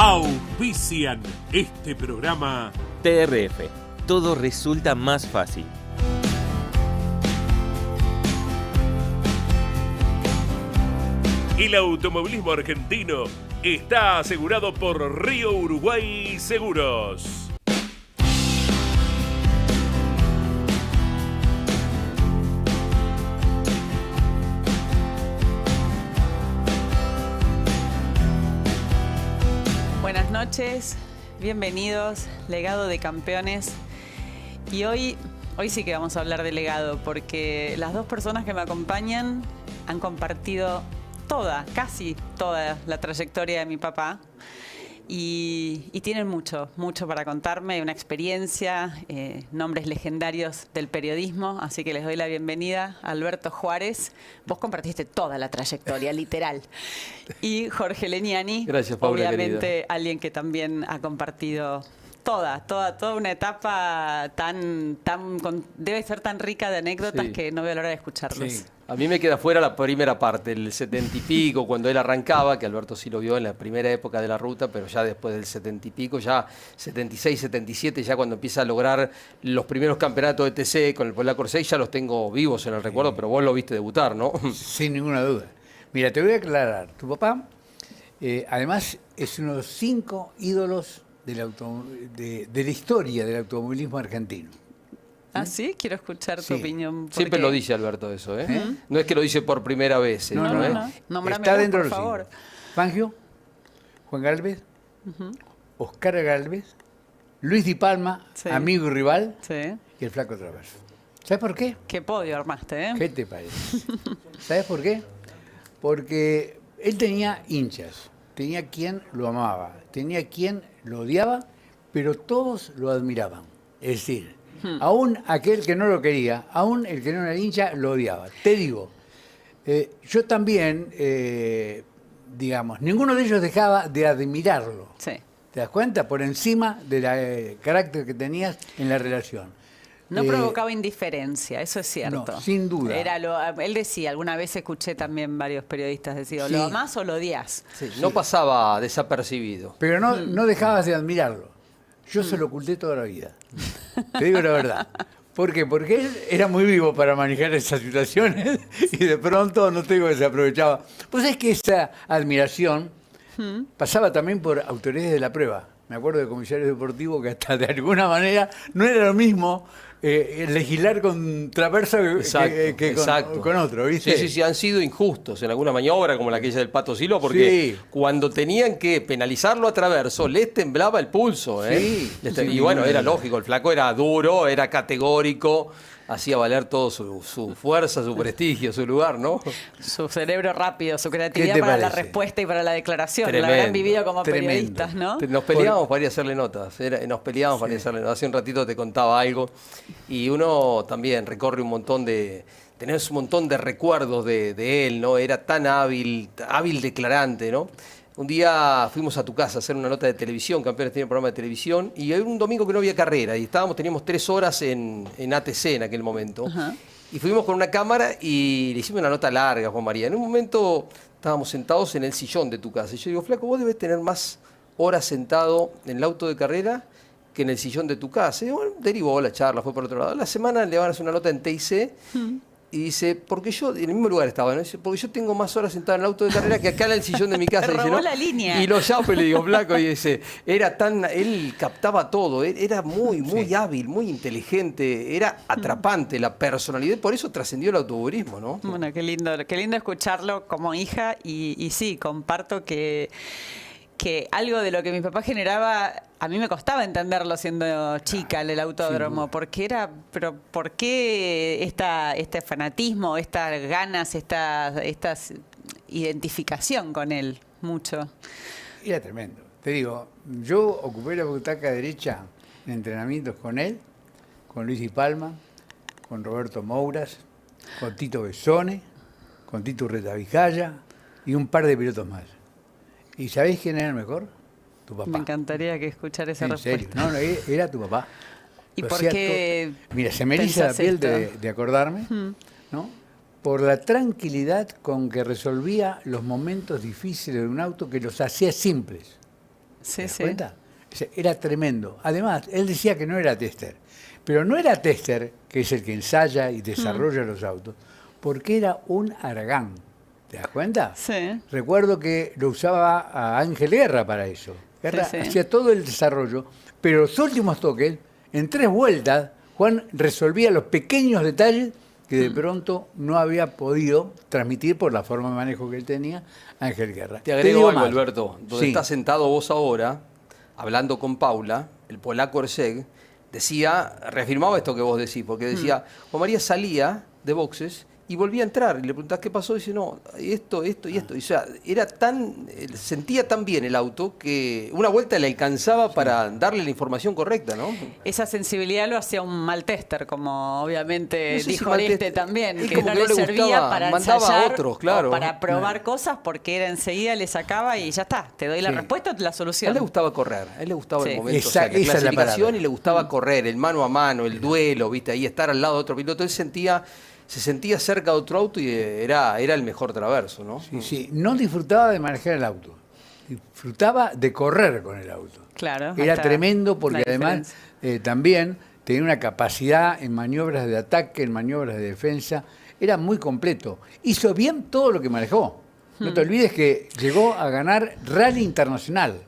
Auspician este programa. TRF, todo resulta más fácil. El automovilismo argentino está asegurado por Río Uruguay Seguros. Buenas noches, bienvenidos, Legado de Campeones. Y hoy sí que vamos a hablar de legado, porque las dos personas que me acompañan han compartido casi toda la trayectoria de mi papá y tienen mucho para contarme, una experiencia, nombres legendarios del periodismo, así que les doy la bienvenida a Alberto Juárez. Vos compartiste toda la trayectoria, literal. Y Jorge Legnani, gracias, Paula, obviamente querida. Alguien que también ha compartido toda una etapa debe ser tan rica de anécdotas, sí, que no veo la hora de escucharlos. Sí. A mí me queda fuera la primera parte, el 70 y pico, cuando él arrancaba, que Alberto sí lo vio en la primera época de la ruta, pero ya después del 70 y pico, ya 76, 77, ya cuando empieza a lograr los primeros campeonatos de TC con el Polaco 6, ya los tengo vivos en el recuerdo, pero vos lo viste debutar, ¿no? Sin ninguna duda. Mira, te voy a aclarar. Tu papá, además, es uno de los 5 ídolos de la historia del automovilismo argentino. ¿Ah, sí? Quiero escuchar tu opinión. Siempre lo dice Alberto eso, ¿eh? No es que lo dice por primera vez. No. Nómbrame Está vos, dentro por de los favor. 5. Fangio, Juan Galvez, Oscar Galvez, Luis Di Palma, Sí. amigo y rival, Sí. y el Flaco Traverso. ¿Sabes por qué? Qué podio armaste, ¿eh? ¿Qué te parece? ¿Sabes por qué? Porque él tenía hinchas, tenía quien lo amaba, tenía quien lo odiaba, pero todos lo admiraban. Es decir, aún aquel que no lo quería, aún el que no era hincha, lo odiaba. Te digo, yo también, digamos, ninguno de ellos dejaba de admirarlo. Sí. ¿Te das cuenta? Por encima del carácter que tenías en la relación. No provocaba indiferencia, eso es cierto. No, sin duda. Él decía, alguna vez escuché también varios periodistas decir, Sí. ¿lo amás o lo odias? Sí, no pasaba desapercibido. Pero no dejabas de admirarlo. Yo se lo oculté toda la vida. Te digo la verdad. ¿Por qué? Porque él era muy vivo para manejar esas situaciones y de pronto, no te digo que se aprovechaba. Pues es que esa admiración pasaba también por autoridades de la prueba. Me acuerdo de comisarios deportivos que hasta de alguna manera no era lo mismo legislar con Traverso que con otro, ¿viste? Sí, han sido injustos en alguna maniobra como la aquella del Pato Silva, porque cuando tenían que penalizarlo a Traverso, les temblaba el pulso, ¿eh? Sí, y bueno, era lógico, el flaco era duro, era categórico, hacía valer todo su fuerza, su prestigio, su lugar, ¿no? Su cerebro rápido, su creatividad para la respuesta y para la declaración. Tremendo, la habrán vivido como tremendo. periodistas, ¿no? Nos peleábamos para ir a hacerle notas, para ir a hacerle notas. Hace un ratito te contaba algo y uno también recorre tenés un montón de recuerdos de él, ¿no? Era tan hábil declarante, ¿no? Un día fuimos a tu casa a hacer una nota de televisión, Campeones tenía un programa de televisión, y era un domingo que no había carrera, y teníamos 3 horas en ATC en aquel momento. Y fuimos con una cámara y le hicimos una nota larga, Juan María. En un momento estábamos sentados en el sillón de tu casa, y yo digo, flaco, vos debes tener más horas sentado en el auto de carrera que en el sillón de tu casa. Y bueno, derivó la charla, fue por otro lado. La semana le van a hacer una nota en TIC, y dice, porque yo, en el mismo lugar estaba, ¿no? Dice, porque yo tengo más horas sentado en el auto de carrera que acá en el sillón de mi casa. Te Dice, robó ¿no? la línea. Y lo llamo y le digo, flaco, y dice, él captaba todo, era muy hábil, muy inteligente, era atrapante la personalidad, por eso trascendió el automovilismo, ¿no? Bueno, qué lindo escucharlo como hija y sí, comparto que algo de lo que mi papá generaba, a mí me costaba entenderlo siendo chica en el autódromo, porque pero ¿por qué este fanatismo, estas ganas, esta identificación con él? Mucho. Era tremendo. Te digo, yo ocupé la butaca derecha en entrenamientos con él, con Luis Di Palma, con Roberto Mouras, con Tito Besone, con Tito Retavijaya y un par de pilotos más. ¿Y sabéis quién era el mejor? Tu papá. Me encantaría que escuchar esa ¿En respuesta. serio? No, era tu papá. ¿Y por qué? Mira, se me eriza la piel de acordarme, ¿no? Por la tranquilidad con que resolvía los momentos difíciles de un auto, que los hacía simples. Sí, ¿Te das sí. cuenta? O sea, era tremendo. Además, él decía que no era tester, pero no era tester, que es el que ensaya y desarrolla los autos, porque era un aragán. ¿Te das cuenta? Sí. Recuerdo que lo usaba a Ángel Guerra para eso. Guerra Sí, sí. hacía todo el desarrollo, pero los últimos toques, en 3 vueltas, Juan resolvía los pequeños detalles que de pronto no había podido transmitir por la forma de manejo que él tenía Ángel Guerra. Te agrego digo algo, más. Alberto. Donde Sí. estás sentado vos ahora, hablando con Paula, el polaco Erceg, decía, reafirmaba esto que vos decís, porque decía, Juan María salía de boxes y volvía a entrar. Y le preguntás qué pasó, y dice, no, esto y esto. Y, o sea, era sentía tan bien el auto que una vuelta le alcanzaba para darle la información correcta, ¿no? Esa sensibilidad lo hacía un mal tester, como obviamente No sé si dijo mal este tester, también, es que como no que no le le servía gustaba, para mandaba a ensayar otros, o claro. para probar cosas, porque era enseguida le sacaba y ya está, te doy la Sí. respuesta o la A solución. él le gustaba correr, a él le gustaba Sí. el momento, Esa- o sea, la esa es la clasificación palabra. y le gustaba correr, el mano a mano, el duelo, ¿viste? Ahí estar al lado de otro piloto, él se sentía cerca de otro auto y era el mejor traverso, ¿no? Sí, sí. No disfrutaba de manejar el auto, disfrutaba de correr con el auto. Claro. Era hasta tremendo porque la además diferencia. también tenía una capacidad en maniobras de ataque, en maniobras de defensa. Era muy completo. Hizo bien todo lo que manejó. No te olvides que llegó a ganar Rally Internacional.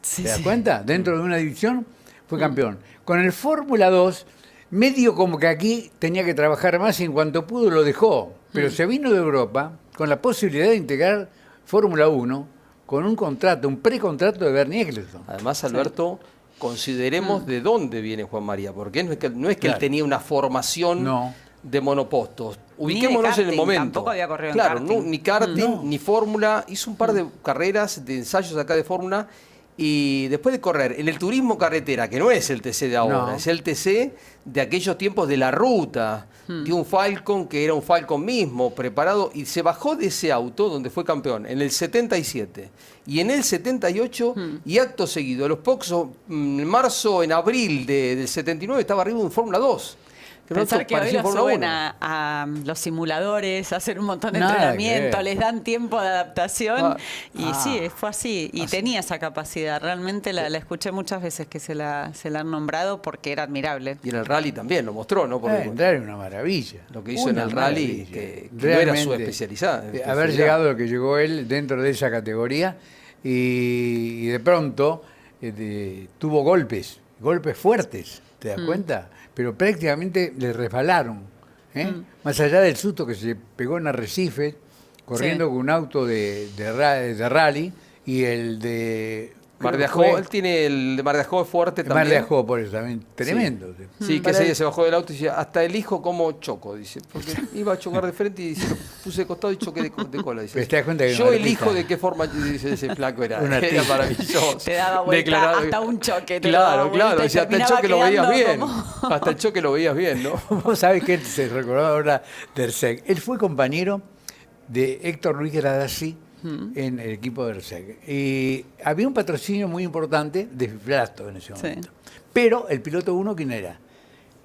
Sí, ¿Te das sí. cuenta? Dentro de una división fue campeón. Con el Fórmula 2, medio como que aquí tenía que trabajar más y en cuanto pudo lo dejó. Pero se vino de Europa con la posibilidad de integrar Fórmula 1 con un contrato, un precontrato de Bernie Eccleston. Además, Alberto, consideremos de dónde viene Juan María, porque no es que él Claro. tenía una formación No. de monopostos. Ni Ubiquémonos de en el karting, momento. tampoco había corrido en claro, karting. ni karting, No. ni fórmula. Hizo un par de carreras, de ensayos acá de fórmula. Y después de correr en el turismo carretera, que no es el TC de ahora, No. es el TC de aquellos tiempos de la ruta, de un Falcon que era un Falcon mismo, preparado, y se bajó de ese auto donde fue campeón en el 77 y en el 78, y acto seguido, a los pocos, en marzo, en abril del 79, estaba arriba de un Fórmula 2. Que no Pensar que hoy parecía lo Fórmula suben 1. a los simuladores, a hacer un montón de Nada que entrenamiento, ver. les dan tiempo de adaptación. Y Ah. sí, fue así. Y tenía esa capacidad. Realmente la escuché muchas veces que se la han nombrado porque era admirable. Y en el rally también lo mostró, ¿no? Porque Entrar es una maravilla. lo que hizo en Una el rally, maravilla. que no era su Realmente, especialidad. Haber llegado a lo que llegó él dentro de esa categoría y de pronto tuvo golpes fuertes, ¿te das cuenta? Pero prácticamente le resbalaron. Más allá del susto que se pegó en Arrecife, corriendo Sí. con un auto de rally y el de... Mar de creo Ajó, que fue- él tiene el de Mar de Ajó es fuerte también. Mar de Ajó, por eso también. Tremendo. Sí, que Para ese día él- se bajó del auto y decía, hasta elijo cómo choco, dice. Porque iba a chocar de frente y dice, lo puse de costado y choqué de cola, dice. Pero te das cuenta que yo un elijo artista- de qué forma, dice ese flaco, era Un artista. Te maravilloso. daba vuelta Declarado- hasta un choque. te lo daba Claro, vuelta claro, y decía, hasta el terminaba choque lo veías quedando bien. como- Hasta el choque lo veías bien, ¿no? Vos sabés que él se recordó ahora de Erceg. Él fue compañero de Héctor Luis Gradassi en el equipo de Erceg. Y había un patrocinio muy importante de Flasto en ese Sí. momento. Pero el piloto uno, ¿quién era?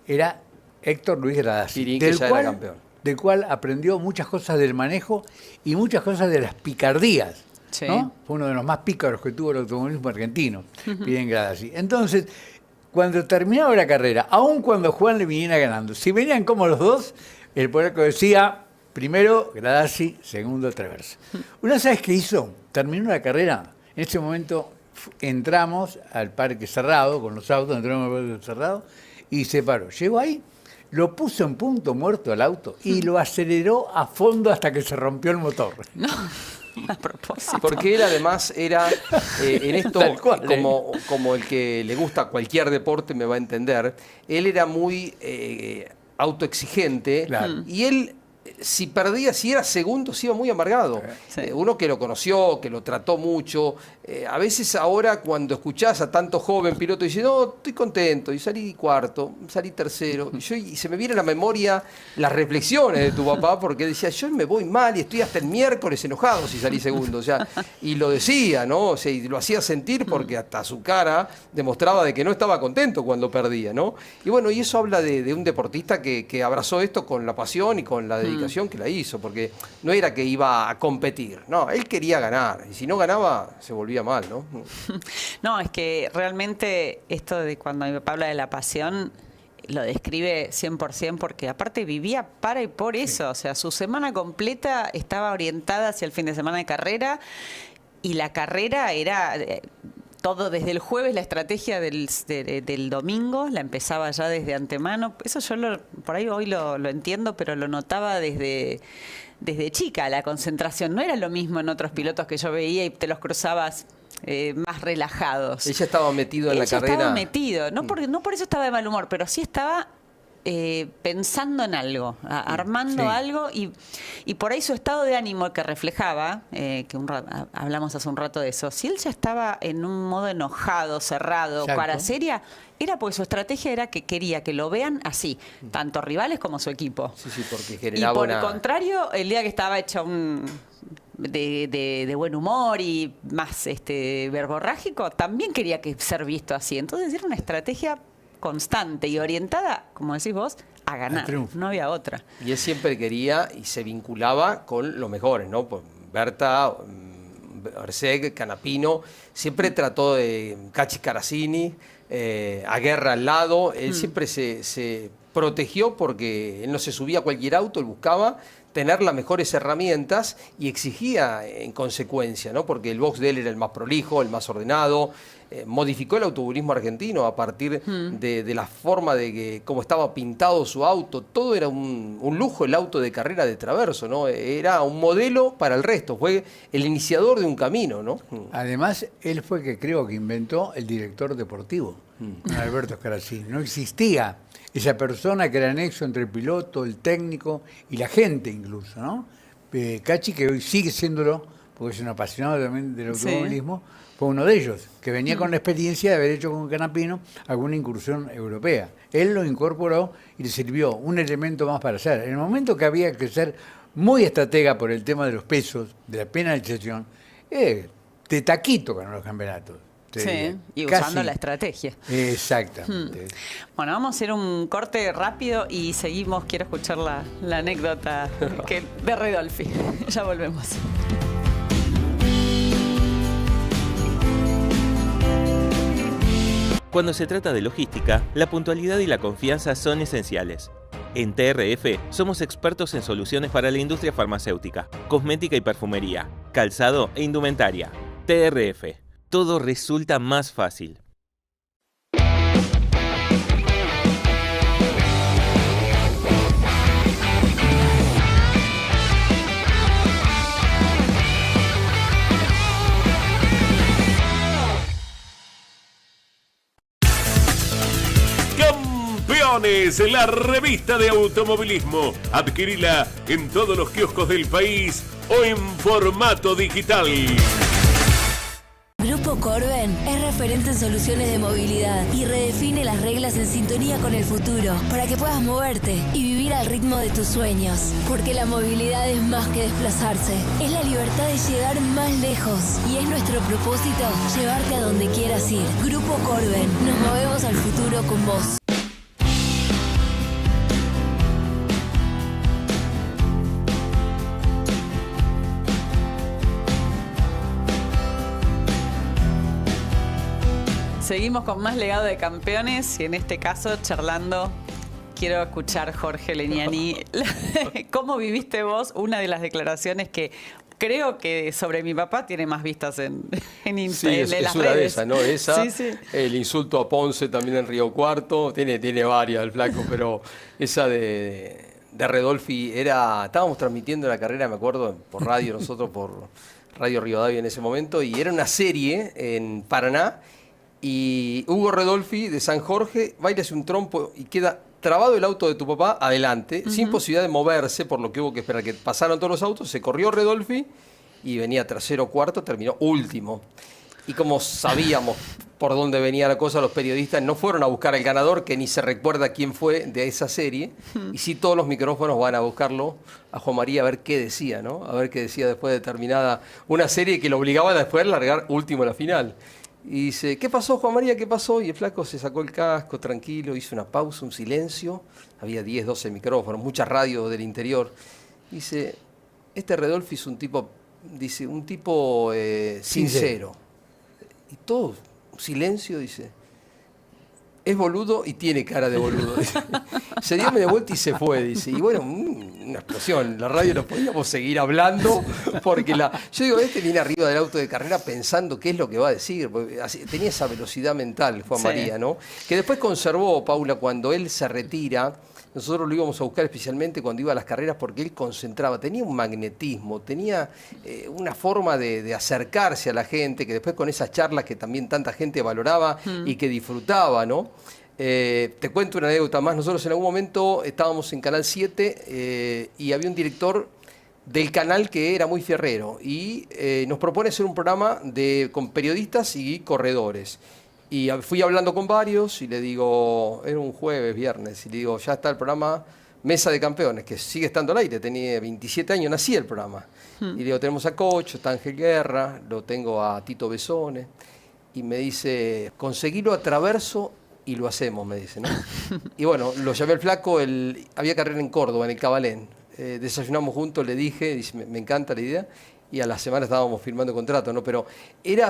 Era Héctor Luis Gradassi. Pirín, que ya era campeón. Del cual aprendió muchas cosas del manejo y muchas cosas de las picardías. Sí. ¿No? Fue uno de los más pícaros que tuvo el automovilismo argentino, Pirín Gradassi. Entonces, cuando terminaba la carrera, aun cuando Juan le viniera ganando, si venían como los dos, el polaco decía, primero Gradassi, segundo Traversa. Una vez que hizo, terminó la carrera, en ese momento entramos al parque cerrado, con los autos, entramos al parque cerrado, y se paró. Llegó ahí, lo puso en punto muerto al auto y lo aceleró a fondo hasta que se rompió el motor. A propósito. Porque él además era, en esto, Tal cual, como el que le gusta cualquier deporte me va a entender, él era muy autoexigente Claro. y él, si perdía, si era segundo, se iba muy amargado. Sí. Uno que lo conoció, que lo trató mucho, a veces ahora cuando escuchás a tanto joven piloto dice, no, estoy contento, y salí cuarto, salí tercero, y se me viene a la memoria las reflexiones de tu papá, porque decía, yo me voy mal y estoy hasta el miércoles enojado si salí segundo, o sea, y lo decía, ¿no? O sea, y lo hacía sentir porque hasta su cara demostraba de que no estaba contento cuando perdía, ¿no? Y bueno, y eso habla de un deportista que abrazó esto con la pasión y con la dedicación dedicación que la hizo, porque no era que iba a competir, no, él quería ganar, y si no ganaba se volvía mal, ¿no? No, es que realmente esto de cuando mi papá habla de la pasión lo describe 100% porque aparte vivía para y por eso, o sea, su semana completa estaba orientada hacia el fin de semana de carrera y la carrera era todo desde el jueves, la estrategia del domingo la empezaba ya desde antemano. Eso yo por ahí hoy lo entiendo, pero lo notaba desde chica, la concentración. No era lo mismo en otros pilotos que yo veía y te los cruzabas más relajados. Ella estaba metido en la carrera. Estaba metido, no por eso estaba de mal humor, pero sí estaba pensando en algo, armando algo y por ahí su estado de ánimo que reflejaba, que hablamos hace un rato de eso, si él ya estaba en un modo enojado, cerrado, Exacto. cara seria, era porque su estrategia era que quería que lo vean así, tanto rivales como su equipo. Sí, porque Y generaba por el contrario, el día que estaba hecho de buen humor y más verborrágico, también quería ser visto así. Entonces era una estrategia constante y orientada, como decís vos, a ganar. No había otra. Y él siempre quería y se vinculaba con los mejores, ¿no? Pues Berta, Arseg, Canapino, siempre trató de Cachi Carasini, a Guerra al lado, él siempre se protegió porque él no se subía a cualquier auto, él buscaba tener las mejores herramientas y exigía en consecuencia, ¿no? Porque el box de él era el más prolijo, el más ordenado, modificó el automovilismo argentino a partir de la forma de que cómo estaba pintado su auto, todo era un lujo el auto de carrera de Traverso, ¿no? Era un modelo para el resto, fue el iniciador de un camino, ¿no? Además, él fue que creo que inventó el director deportivo, Alberto Scaracini. No existía esa persona que era nexo entre el piloto, el técnico y la gente incluso, ¿no? Cachi, que hoy sigue siéndolo, porque es un apasionado también del automovilismo, fue uno de ellos, que venía con la experiencia de haber hecho con Canapino alguna incursión europea. Él lo incorporó y le sirvió un elemento más para hacer. En el momento que había que ser muy estratega por el tema de los pesos, de la penalización, de taquito ganó los campeonatos. Sí, y usando la estrategia. Exactamente. Bueno, vamos a hacer un corte rápido y seguimos. Quiero escuchar la anécdota de Redolfi. Ya volvemos. Cuando se trata de logística, la puntualidad y la confianza son esenciales. En TRF somos expertos en soluciones para la industria farmacéutica, cosmética y perfumería, calzado e indumentaria. TRF. Todo resulta más fácil. Campeones, la revista de automovilismo. Adquirila en todos los kioscos del país o en formato digital. Grupo Corben es referente en soluciones de movilidad y redefine las reglas en sintonía con el futuro para que puedas moverte y vivir al ritmo de tus sueños. Porque la movilidad es más que desplazarse, es la libertad de llegar más lejos y es nuestro propósito llevarte a donde quieras ir. Grupo Corben, nos movemos al futuro con vos. Seguimos con más legado de campeones y en este caso charlando. Quiero escuchar, Jorge Legnani, ¿cómo viviste vos una de las declaraciones que creo que sobre mi papá tiene más vistas en sí, las una redes? de esas, ¿no? Esa, Sí. el insulto a Ponce también en Río Cuarto, tiene varias el flaco, pero esa de Redolfi estábamos transmitiendo la carrera, me acuerdo, por radio, nosotros por Radio Rivadavia en ese momento, y era una serie en Paraná. Y Hugo Redolfi de San Jorge va a ir hacia un trompo y queda trabado el auto de tu papá adelante, sin posibilidad de moverse, por lo que hubo que esperar que pasaran todos los autos. Se corrió Redolfi y venía tercero, cuarto, terminó último. Y como sabíamos por dónde venía la cosa, los periodistas no fueron a buscar al ganador, que ni se recuerda quién fue de esa serie. Y sí, todos los micrófonos van a buscarlo a Juan María a ver qué decía, ¿no? A ver qué decía después de terminada una serie que lo obligaba después a largar último en la final. Y dice, ¿qué pasó, Juan María? ¿Qué pasó? Y el flaco se sacó el casco, tranquilo, hizo una pausa, un silencio. Había 10, 12 micrófonos, muchas radios del interior. Dice, este Redolfi es un tipo, dice, un tipo sincero. Y todo, silencio, dice. Es boludo y tiene cara de boludo. Se dio media vuelta y se fue, dice. Y bueno, una explosión. La radio no podíamos seguir hablando porque yo digo, este viene arriba del auto de carrera pensando qué es lo que va a decir. Porque tenía esa velocidad mental, Juan María, ¿no? Que después conservó, Paula, cuando él se retira. Nosotros lo íbamos a buscar especialmente cuando iba a las carreras porque él concentraba, tenía un magnetismo, tenía una forma de acercarse a la gente, que después con esas charlas que también tanta gente valoraba y que disfrutaba, ¿no? Te cuento una anécdota más. Nosotros en algún momento estábamos en Canal 7 y había un director del canal que era muy fierrero y nos propone hacer un programa con periodistas y corredores. Y fui hablando con varios y le digo, era un jueves, viernes, y le digo, ya está el programa Mesa de Campeones, que sigue estando al aire, tenía 27 años, nací el programa. Y le digo, tenemos a Cocho, está Ángel Guerra, lo tengo a Tito Besone, y me dice, conseguilo a Traverso y lo hacemos, me dice, ¿no? Y bueno, lo llamé al flaco, había carrera en Córdoba, en el Cabalén. Desayunamos juntos, le dije, dice, me encanta la idea. Y a la semana estábamos firmando contrato, ¿no? Pero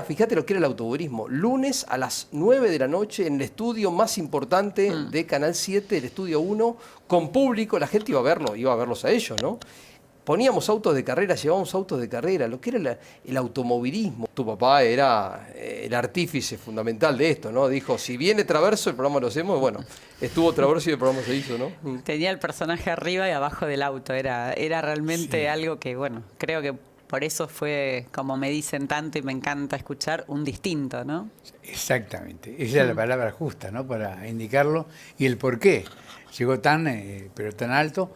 fíjate lo que era el automovilismo. Lunes a las 9 de la noche en el estudio más importante de Canal 7, el Estudio 1, con público, la gente iba a verlos a ellos, ¿no? Poníamos autos de carrera, llevábamos autos de carrera, lo que era el automovilismo. Tu papá era el artífice fundamental de esto, ¿no? Dijo, si viene Traverso, el programa lo hacemos. Bueno, estuvo Traverso y el programa se hizo, ¿no? Tenía el personaje arriba y abajo del auto. Era realmente algo que, bueno, creo que por eso fue, como me dicen tanto y me encanta escuchar, un distinto, ¿no? Exactamente. Esa es la palabra justa, ¿no? Para indicarlo y el por qué llegó pero tan alto.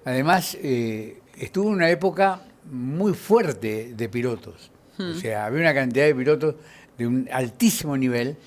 Además, estuvo en una época muy fuerte de pilotos. O sea, había una cantidad de pilotos de un altísimo nivel,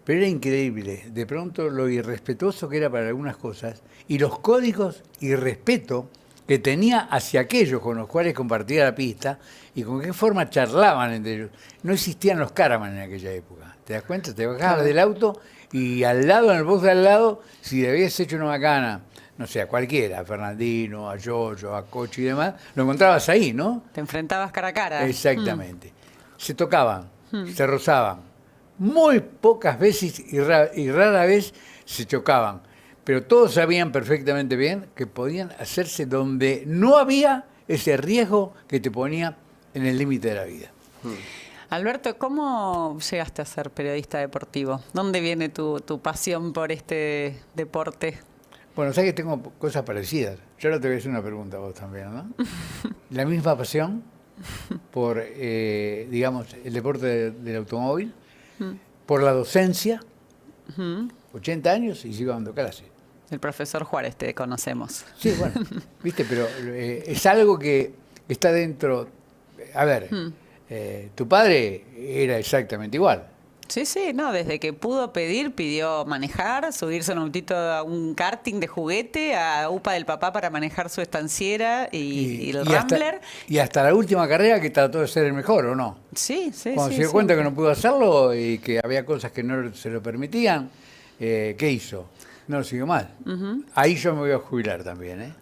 pero era increíble. De pronto, lo irrespetuoso que era para algunas cosas y los códigos y respeto que tenía hacia aquellos con los cuales compartía la pista y con qué forma charlaban entre ellos. No existían los Caraman en aquella época. ¿Te das cuenta? Te bajabas del auto y al lado, en el box de al lado, si le habías hecho una macana, no sé, a cualquiera, a Fernandino, a Yoyo, a Cocho y demás, lo encontrabas ahí, ¿no? Te enfrentabas cara a cara. Exactamente. Se tocaban, se rozaban. Muy pocas veces y rara vez se chocaban. Pero todos sabían perfectamente bien que podían hacerse donde no había ese riesgo que te ponía en el límite de la vida. Alberto, ¿cómo llegaste a ser periodista deportivo? ¿Dónde viene tu pasión por este deporte? Bueno, sabes que tengo cosas parecidas. Yo ahora te voy a hacer una pregunta a vos también, ¿no? La misma pasión por, digamos, el deporte del automóvil, por la docencia, 80 años y sigo dando clases. El profesor Juárez, te conocemos. Sí, bueno, viste, pero es algo que está dentro. A ver, tu padre era exactamente igual. Sí, sí, no, desde que pidió manejar, subirse en un autito a un karting de juguete, a UPA del papá para manejar su estanciera y el Rambler. Y hasta la última carrera que trató de ser el mejor, ¿o no? Sí, sí, Cuando se dio cuenta que no pudo hacerlo y que había cosas que no se lo permitían, ¿qué hizo? No lo siguió mal. Ahí yo me voy a jubilar también, ¿eh?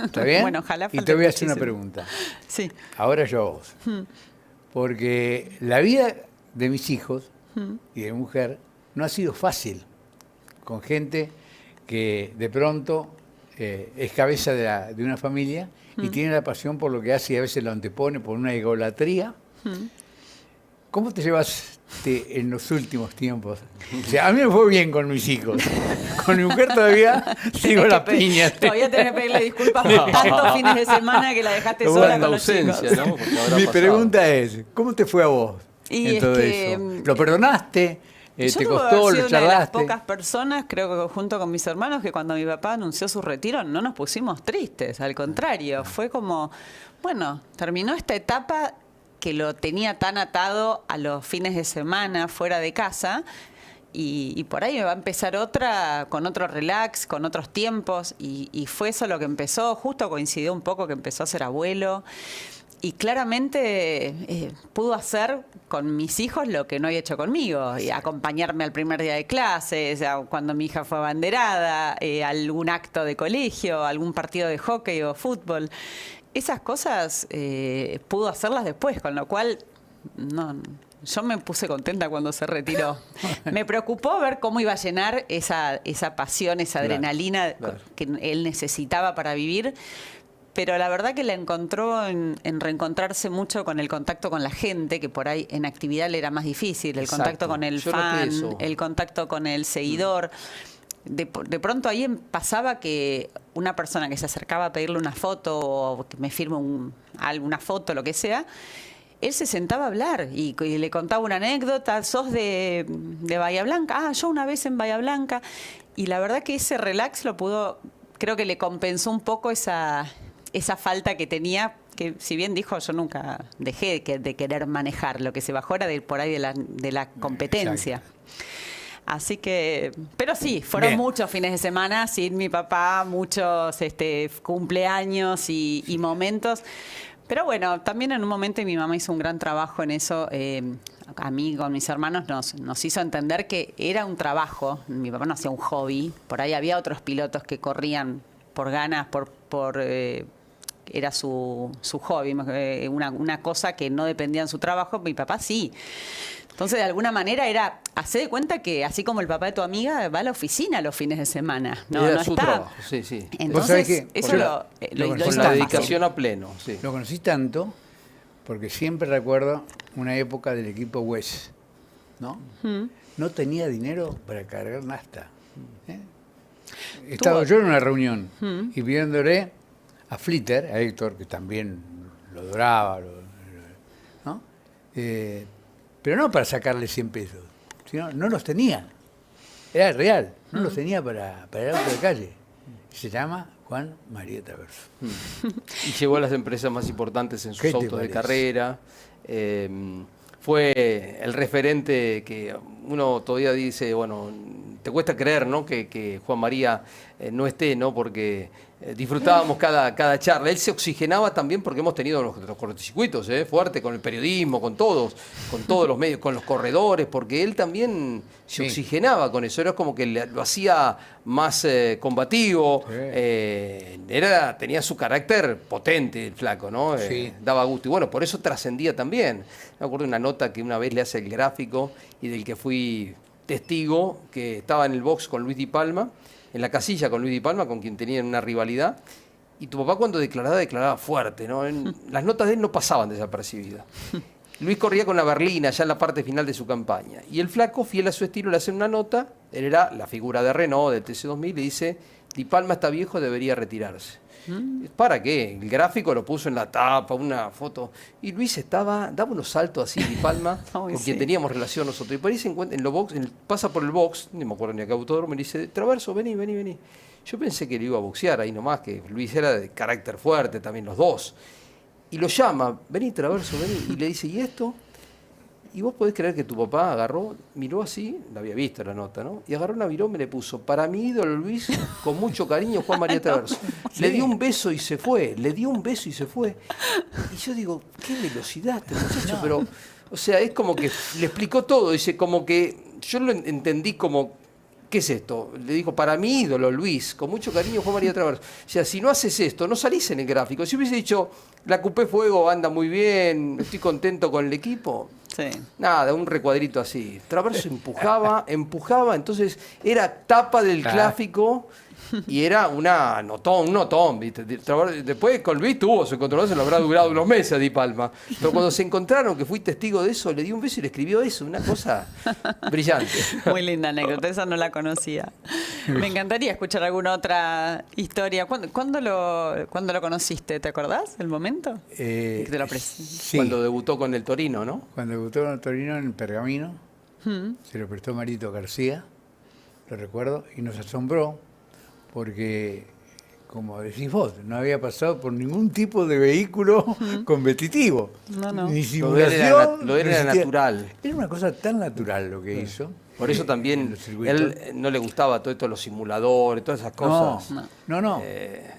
¿Está bien? Bueno, ojalá. Y te voy a hacer una pregunta. Sí. Ahora yo a vos. Porque la vida de mis hijos y de mi mujer no ha sido fácil con gente que de pronto es cabeza de una familia y tiene la pasión por lo que hace y a veces lo antepone por una egolatría. ¿Cómo te llevaste en los últimos tiempos? O sea, a mí me fue bien con mis hijos. Con mi mujer todavía sigo las piñas. Todavía tenés que pedirle disculpas por tantos fines de semana que la dejaste sola con los chicos. ¿No? Mi pregunta es, ¿cómo te fue a vos en todo eso? ¿Lo perdonaste? ¿Te costó? ¿Lo charlaste? Una de las pocas personas, creo que junto con mis hermanos, que cuando mi papá anunció su retiro no nos pusimos tristes. Al contrario, fue como, bueno, terminó esta etapa que lo tenía tan atado a los fines de semana fuera de casa y por ahí me va a empezar otra con otro relax, con otros tiempos y fue eso lo que empezó, justo coincidió un poco que empezó a ser abuelo Y claramente pudo hacer con mis hijos lo que no había hecho conmigo, y acompañarme al primer día de clases, cuando mi hija fue abanderada, algún acto de colegio, algún partido de hockey o fútbol. Esas cosas pudo hacerlas después, con lo cual yo me puse contenta cuando se retiró. Me preocupó ver cómo iba a llenar esa pasión, esa adrenalina que él necesitaba para vivir. Pero la verdad que la encontró en reencontrarse mucho con el contacto con la gente, que por ahí en actividad le era más difícil, el contacto con el fan, el contacto con el seguidor. De pronto ahí pasaba que una persona que se acercaba a pedirle una foto o que me firme alguna foto, lo que sea, él se sentaba a hablar y le contaba una anécdota. ¿Sos de Bahía Blanca? Yo una vez en Bahía Blanca. Y la verdad que ese relax creo que le compensó un poco esa falta que tenía, que si bien dijo, yo nunca dejé de querer manejar, lo que se bajó era por ahí de la competencia. Exacto. Así que, pero sí, fueron muchos fines de semana sin mi papá, muchos cumpleaños y momentos. Pero bueno, también en un momento mi mamá hizo un gran trabajo en eso. A mí con mis hermanos nos hizo entender que era un trabajo. Mi papá no hacía un hobby. Por ahí había otros pilotos que corrían por ganas, era su hobby, una cosa que no dependía de su trabajo. Mi papá sí. Entonces, de alguna manera era hacer de cuenta que, así como el papá de tu amiga va a la oficina los fines de semana. Era su trabajo, sí. Entonces, eso lo con la dedicación a pleno. Sí. Lo conocí tanto porque siempre recuerdo una época del equipo West, ¿no? No tenía dinero para cargar nafta. Estaba yo en una reunión y viéndole a Flitter, a Héctor, que también lo adoraba, ¿no? Pero no para sacarle 100 pesos, sino no los tenía. Era real, no los tenía para el auto de calle. Se llama Juan María Traverso. Y llegó a las empresas más importantes en sus autos de carrera. Fue el referente que uno todavía dice, bueno, te cuesta creer, ¿no? que Juan María no esté, ¿no? Porque disfrutábamos cada charla. Él se oxigenaba también porque hemos tenido los cortocircuitos, fuerte, con el periodismo, con todos los medios, con los corredores, porque él también se oxigenaba con eso. Era como que lo hacía más combativo. Tenía su carácter potente, el flaco, ¿no? Daba gusto. Y bueno, por eso trascendía también. Me acuerdo de una nota que una vez le hace el gráfico y del que fui testigo, que estaba en el box con Luis Di Palma, en la casilla con Luis Di Palma, con quien tenían una rivalidad, y tu papá cuando declaraba fuerte, ¿no? Las notas de él no pasaban desapercibidas. Luis corría con la berlina ya en la parte final de su campaña, y el flaco, fiel a su estilo, le hace una nota. Él era la figura de Renault, del TC2000, y le dice: Di Palma está viejo, debería retirarse. ¿Para qué? El gráfico lo puso en la tapa, una foto. Y Luis daba unos saltos así, Di Palma, con quien teníamos relación nosotros. Y por ahí se encuentra en los box, pasa por el box, no me acuerdo ni a qué autódromo, y le dice: Traverso, vení. Yo pensé que le iba a boxear ahí nomás, que Luis era de carácter fuerte también, los dos. Y lo llama: vení, Traverso, vení. Y le dice: ¿y esto? Y vos podés creer que tu papá agarró, miró así, la había visto la nota, ¿no? Y agarró una virome y le puso: para mi ídolo Luis, con mucho cariño, Juan María Traverso. Le dio un beso y se fue, Y yo digo, qué velocidad este muchacho, pero, o sea, es como que le explicó todo, dice, como que yo lo entendí como, ¿qué es esto? Le dijo: para mi ídolo Luis, con mucho cariño, Juan María Traverso. O sea, si no haces esto, no salís en el gráfico. Si hubiese dicho: la Coupé Fuego anda muy bien, estoy contento con el equipo. Sí. Nada, un recuadrito así. Traverso empujaba, entonces era tapa del gráfico y era un notón, ¿viste? Después con Luis tuvo su controversia, lo habrá durado unos meses Di Palma. Pero cuando se encontraron, que fui testigo de eso, le dio un beso y le escribió eso, una cosa brillante. Muy linda anécdota, esa no la conocía. Me encantaría escuchar alguna otra historia. ¿Cuándo lo conociste? ¿Te acordás el momento? Sí. Cuando debutó con el Torino, ¿no? Cuando debutó con el Torino en Pergamino, se lo prestó Marito García, lo recuerdo, y nos asombró porque, como decís vos, no había pasado por ningún tipo de vehículo competitivo. No. Ni simulación. Lo era natural. Era una cosa tan natural lo que hizo. Por eso en también los circuitos. él no le gustaba todo esto, los simuladores, todas esas cosas. No.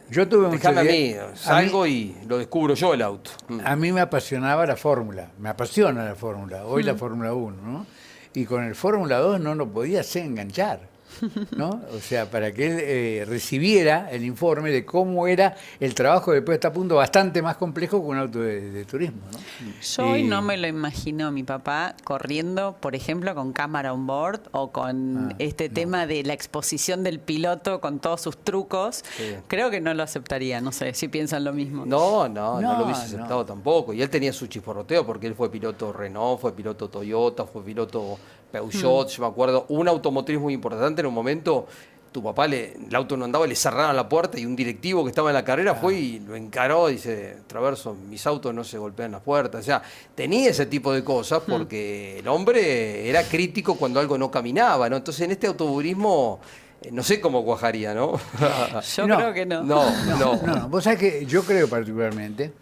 Yo tuve mucho Déjame a mí, tiempo- salgo y lo descubro yo el auto. A mí me apasionaba la Fórmula, me apasiona la Fórmula, hoy la Fórmula 1, ¿no? Y con el Fórmula 2 no lo podía hacer enganchar, ¿no? O sea, para que él recibiera el informe de cómo era el trabajo después está a punto bastante más complejo que un auto de turismo, ¿no? Yo hoy no me lo imagino mi papá corriendo, por ejemplo, con cámara on board o con tema de la exposición del piloto con todos sus trucos. Sí. Creo que no lo aceptaría, no sé si piensan lo mismo. No lo hubiese No. aceptado tampoco. Y él tenía su chisporroteo porque él fue piloto Renault, fue piloto Toyota, fue piloto Peugeot. Yo me acuerdo, un automotriz muy importante en un momento. Tu papá, el auto no andaba, le cerraron la puerta y un directivo que estaba en la carrera fue y lo encaró. Dice, Traverso, mis autos no se golpean las puertas. O sea, tenía ese tipo de cosas porque el hombre era crítico cuando algo no caminaba, ¿no? Entonces en este automovilismo no sé cómo cuajaría, ¿no? Yo No. creo que no. No. Vos sabés que yo creo particularmente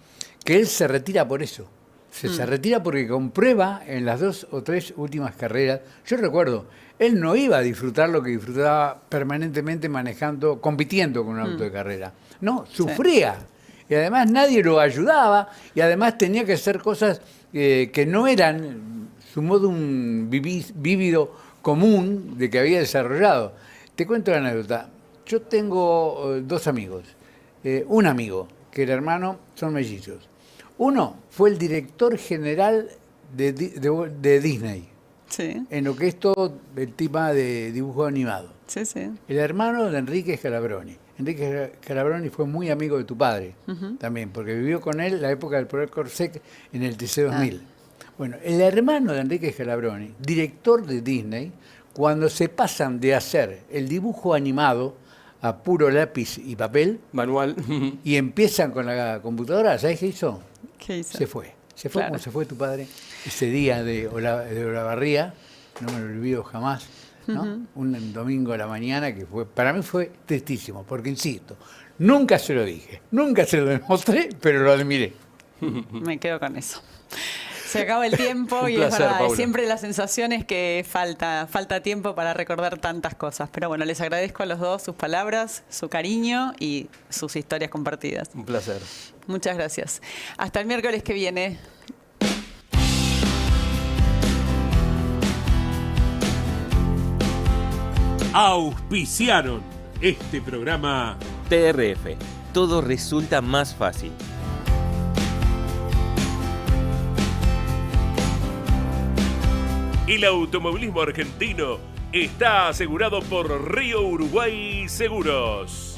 que él se retira por eso. Se retira porque comprueba en las 2 o 3 últimas carreras. Yo recuerdo, él no iba a disfrutar lo que disfrutaba permanentemente manejando, compitiendo con un auto de carrera. No, sufría. Y además nadie lo ayudaba y además tenía que hacer cosas que no eran su modo vívido común de que había desarrollado. Te cuento la anécdota. Yo tengo 2 amigos. Un amigo, que era hermano, son mellizos. Uno fue el director general de Disney, Sí, en lo que es todo el tema de dibujo animado. sí. El hermano de Enrique Scalabroni. Enrique Scalabroni fue muy amigo de tu padre también, porque vivió con él la época del Project Corsec en el TC2000. Bueno, el hermano de Enrique Scalabroni, director de Disney, cuando se pasan de hacer el dibujo animado a puro lápiz y papel Manual. y empiezan con la computadora, ¿sabes qué hizo? ¿Qué hizo? Se fue Claro. como se fue tu padre ese día de Olavarría, no me lo olvido jamás, ¿no? Un domingo a la mañana que para mí fue tristísimo, porque insisto, nunca se lo dije, nunca se lo demostré, pero lo admiré. Me quedo con eso. Se acaba el tiempo Un y placer, es verdad, Paula. siempre la sensación es que falta tiempo para recordar tantas cosas. Pero bueno, les agradezco a los dos sus palabras, su cariño y sus historias compartidas. Un placer. Muchas gracias. Hasta el miércoles que viene. Auspiciaron este programa. TRF. Todo resulta más fácil. El automovilismo argentino está asegurado por Río Uruguay Seguros.